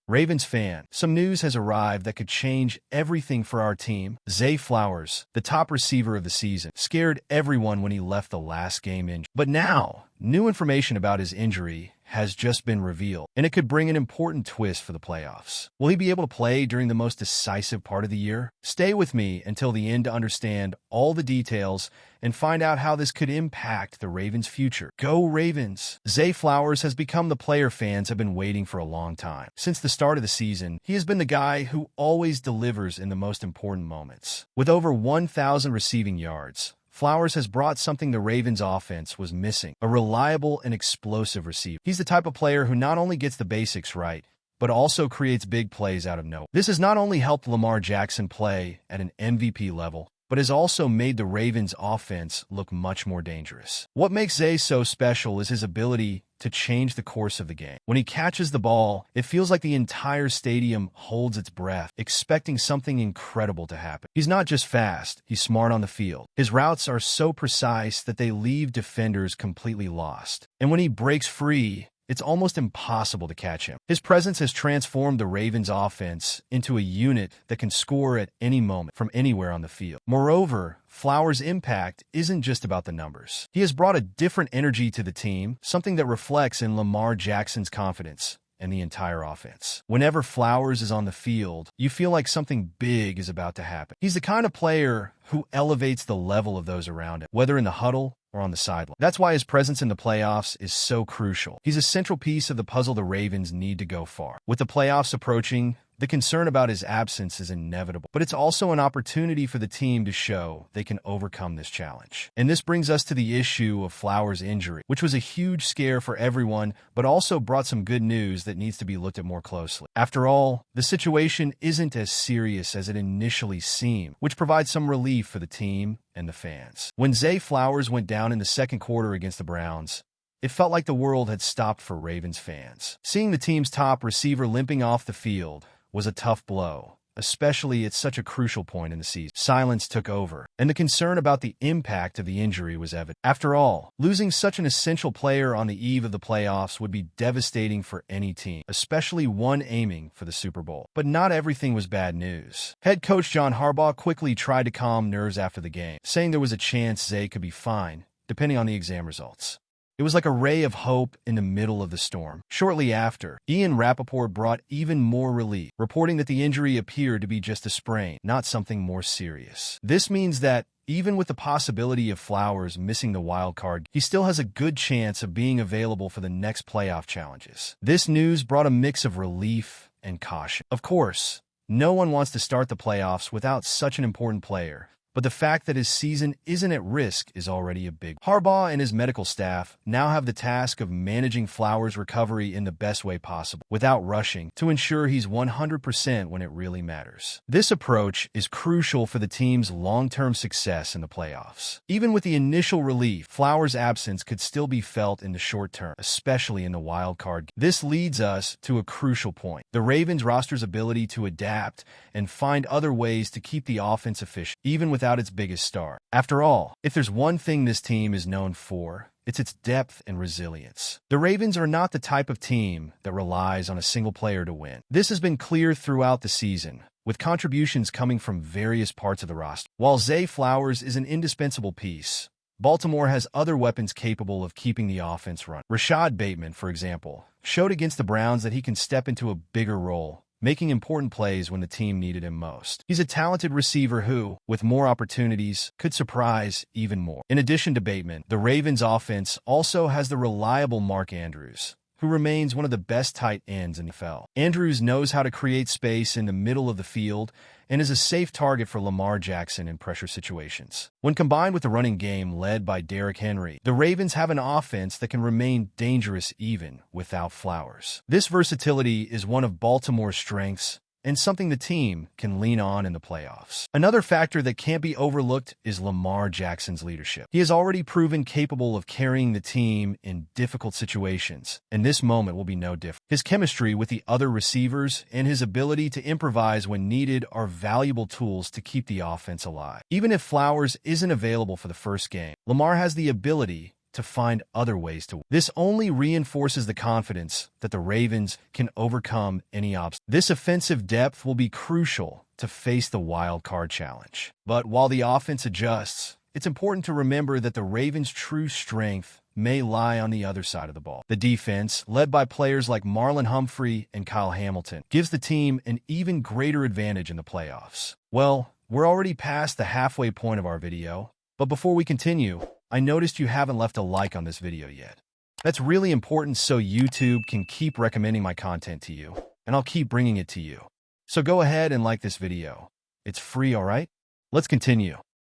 Ravens fan, some news has arrived that could change everything for our team. Zay Flowers, the top receiver of the season, scared everyone when he left the last game injured. But now, new information about his injury has just been revealed, and it could bring an important twist for the playoffs. Will he be able to play during the most decisive part of the year? Stay with me until the end to understand all the details and find out how this could impact the Ravens' future. Go Ravens! Zay Flowers has become the player fans have been waiting for a long time. Since the start of the season, he has been the guy who always delivers in the most important moments. With over 1,000 receiving yards, Flowers has brought something the Ravens' offense was missing: a reliable and explosive receiver. He's the type of player who not only gets the basics right, but also creates big plays out of nowhere. This has not only helped Lamar Jackson play at an MVP level, but has also made the Ravens' offense look much more dangerous. What makes Zay so special is his ability to change the course of the game. When he catches the ball, it feels like the entire stadium holds its breath, expecting something incredible to happen. He's not just fast, he's smart on the field. His routes are so precise that they leave defenders completely lost. And when he breaks free, it's almost impossible to catch him. His presence has transformed the Ravens' offense into a unit that can score at any moment from anywhere on the field. Moreover, Flowers' impact isn't just about the numbers. He has brought a different energy to the team, something that reflects in Lamar Jackson's confidence and the entire offense. Whenever Flowers is on the field, you feel like something big is about to happen. He's the kind of player who elevates the level of those around him, whether in the huddle or on the sideline. That's why his presence in the playoffs is so crucial. He's a central piece of the puzzle the Ravens need to go far. With the playoffs approaching, the concern about his absence is inevitable, but it's also an opportunity for the team to show they can overcome this challenge. And this brings us to the issue of Flowers' injury, which was a huge scare for everyone, but also brought some good news that needs to be looked at more closely. After all, the situation isn't as serious as it initially seemed, which provides some relief for the team and the fans. When Zay Flowers went down in the second quarter against the Browns, it felt like the world had stopped for Ravens fans. Seeing the team's top receiver limping off the field was a tough blow, especially at such a crucial point in the season. Silence took over, and the concern about the impact of the injury was evident. After all, losing such an essential player on the eve of the playoffs would be devastating for any team, especially one aiming for the Super Bowl. But not everything was bad news. Head coach John Harbaugh quickly tried to calm nerves after the game, saying there was a chance Zay could be fine, depending on the exam results. It was like a ray of hope in the middle of the storm. Shortly after, Ian Rappaport brought even more relief, reporting that the injury appeared to be just a sprain, not something more serious. This means that even with the possibility of Flowers missing the wild card, he still has a good chance of being available for the next playoff challenges. This news brought a mix of relief and caution. Of course, no one wants to start the playoffs without such an important player, but the fact that his season isn't at risk is already a big. Harbaugh and his medical staff now have the task of managing Flowers' recovery in the best way possible, without rushing, to ensure he's 100% when it really matters. This approach is crucial for the team's long-term success in the playoffs. Even with the initial relief, Flowers' absence could still be felt in the short term, especially in the wild card. This leads us to a crucial point: the Ravens roster's ability to adapt and find other ways to keep the offense efficient, even without its biggest star. After all, if there's one thing this team is known for, it's its depth and resilience. The Ravens are not the type of team that relies on a single player to win. This has been clear throughout the season, with contributions coming from various parts of the roster. While Zay Flowers is an indispensable piece, Baltimore has other weapons capable of keeping the offense running. Rashad Bateman, for example, showed against the Browns that he can step into a bigger role, making important plays when the team needed him most. He's a talented receiver who, with more opportunities, could surprise even more. In addition to Bateman, the Ravens' offense also has the reliable Mark Andrews, who remains one of the best tight ends in the NFL. Andrews knows how to create space in the middle of the field and is a safe target for Lamar Jackson in pressure situations. When combined with the running game led by Derrick Henry, the Ravens have an offense that can remain dangerous even without Flowers. This versatility is one of Baltimore's strengths and something the team can lean on in the playoffs. Another factor that can't be overlooked is Lamar Jackson's leadership. He has already proven capable of carrying the team in difficult situations, and this moment will be no different. His chemistry with the other receivers and his ability to improvise when needed are valuable tools to keep the offense alive. Even if Flowers isn't available for the first game, Lamar has the ability to find other ways to win. This only reinforces the confidence that the Ravens can overcome any obstacle. This offensive depth will be crucial to face the wild card challenge. But while the offense adjusts, it's important to remember that the Ravens' true strength may lie on the other side of the ball. The defense, led by players like Marlon Humphrey and Kyle Hamilton, gives the team an even greater advantage in the playoffs. Well, we're already past the halfway point of our video, but before we continue, I noticed you haven't left a like on this video yet. That's really important so YouTube can keep recommending my content to you, and I'll keep bringing it to you. So go ahead and like this video. It's free, alright? Let's continue.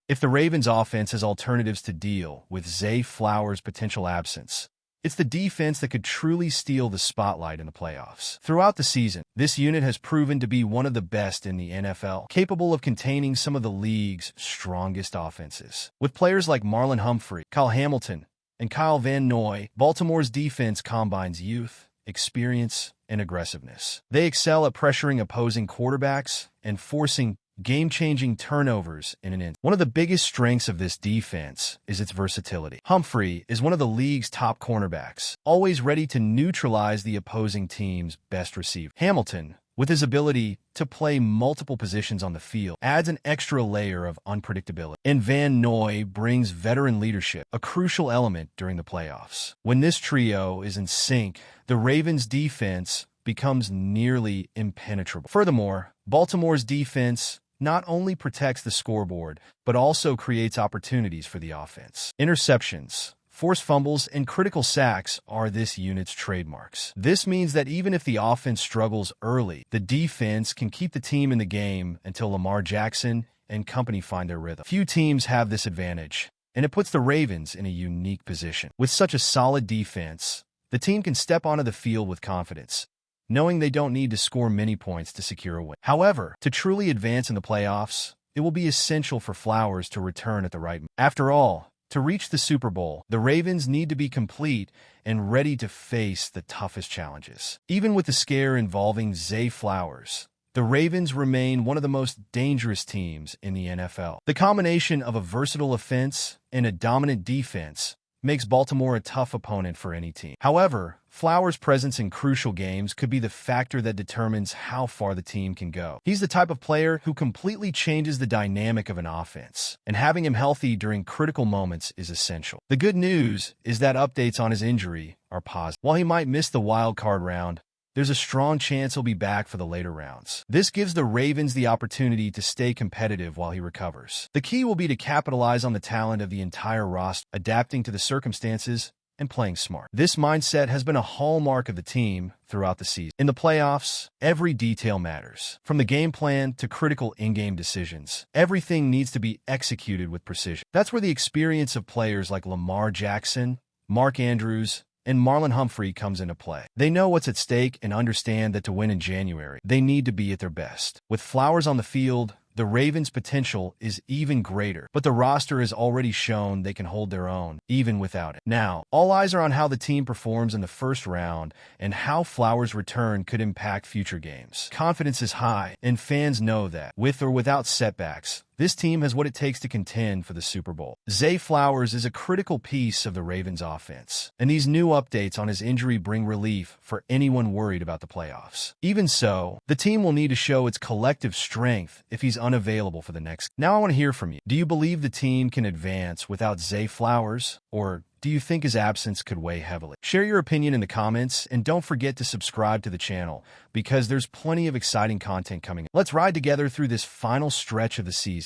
If the Ravens' offense has alternatives to deal with Zay Flowers' potential absence, it's the defense that could truly steal the spotlight in the playoffs. Throughout the season, this unit has proven to be one of the best in the NFL, capable of containing some of the league's strongest offenses. With players like Marlon Humphrey, Kyle Hamilton, and Kyle Van Noy, Baltimore's defense combines youth, experience, and aggressiveness. They excel at pressuring opposing quarterbacks and forcing game-changing turnovers in an instant. One of the biggest strengths of this defense is its versatility. Humphrey is one of the league's top cornerbacks, always ready to neutralize the opposing team's best receiver. Hamilton, with his ability to play multiple positions on the field, adds an extra layer of unpredictability. And Van Noy brings veteran leadership, a crucial element during the playoffs. When this trio is in sync, the Ravens' defense becomes nearly impenetrable. Furthermore, Baltimore's defense not only protects the scoreboard, but also creates opportunities for the offense. Interceptions, forced fumbles, and critical sacks are this unit's trademarks. This means that even if the offense struggles early, the defense can keep the team in the game until Lamar Jackson and company find their rhythm. Few teams have this advantage, and it puts the Ravens in a unique position. With such a solid defense, the team can step onto the field with confidence, knowing they don't need to score many points to secure a win. However, to truly advance in the playoffs, it will be essential for Flowers to return at the right moment. After all, to reach the Super Bowl, the Ravens need to be complete and ready to face the toughest challenges. Even with the scare involving Zay Flowers, the Ravens remain one of the most dangerous teams in the NFL. The combination of a versatile offense and a dominant defense makes Baltimore a tough opponent for any team. However, Flowers' presence in crucial games could be the factor that determines how far the team can go. He's the type of player who completely changes the dynamic of an offense, and having him healthy during critical moments is essential. The good news is that updates on his injury are positive. While he might miss the wild card round, there's a strong chance he'll be back for the later rounds. This gives the Ravens the opportunity to stay competitive while he recovers. The key will be to capitalize on the talent of the entire roster, adapting to the circumstances and playing smart. This mindset has been a hallmark of the team throughout the season. In the playoffs, every detail matters. From the game plan to critical in-game decisions, everything needs to be executed with precision. That's where the experience of players like Lamar Jackson, Mark Andrews, and Marlon Humphrey comes into play. They know what's at stake and understand that to win in January, they need to be at their best. With Flowers on the field, the Ravens' potential is even greater, but the roster has already shown they can hold their own, even without it. Now, all eyes are on how the team performs in the first round and how Flowers' return could impact future games. Confidence is high, and fans know that, with or without setbacks, this team has what it takes to contend for the Super Bowl. Zay Flowers is a critical piece of the Ravens' offense, and these new updates on his injury bring relief for anyone worried about the playoffs. Even so, the team will need to show its collective strength if he's unavailable for the next. Now I want to hear from you. Do you believe the team can advance without Zay Flowers, or do you think his absence could weigh heavily? Share your opinion in the comments, and don't forget to subscribe to the channel, because there's plenty of exciting content coming. Let's ride together through this final stretch of the season.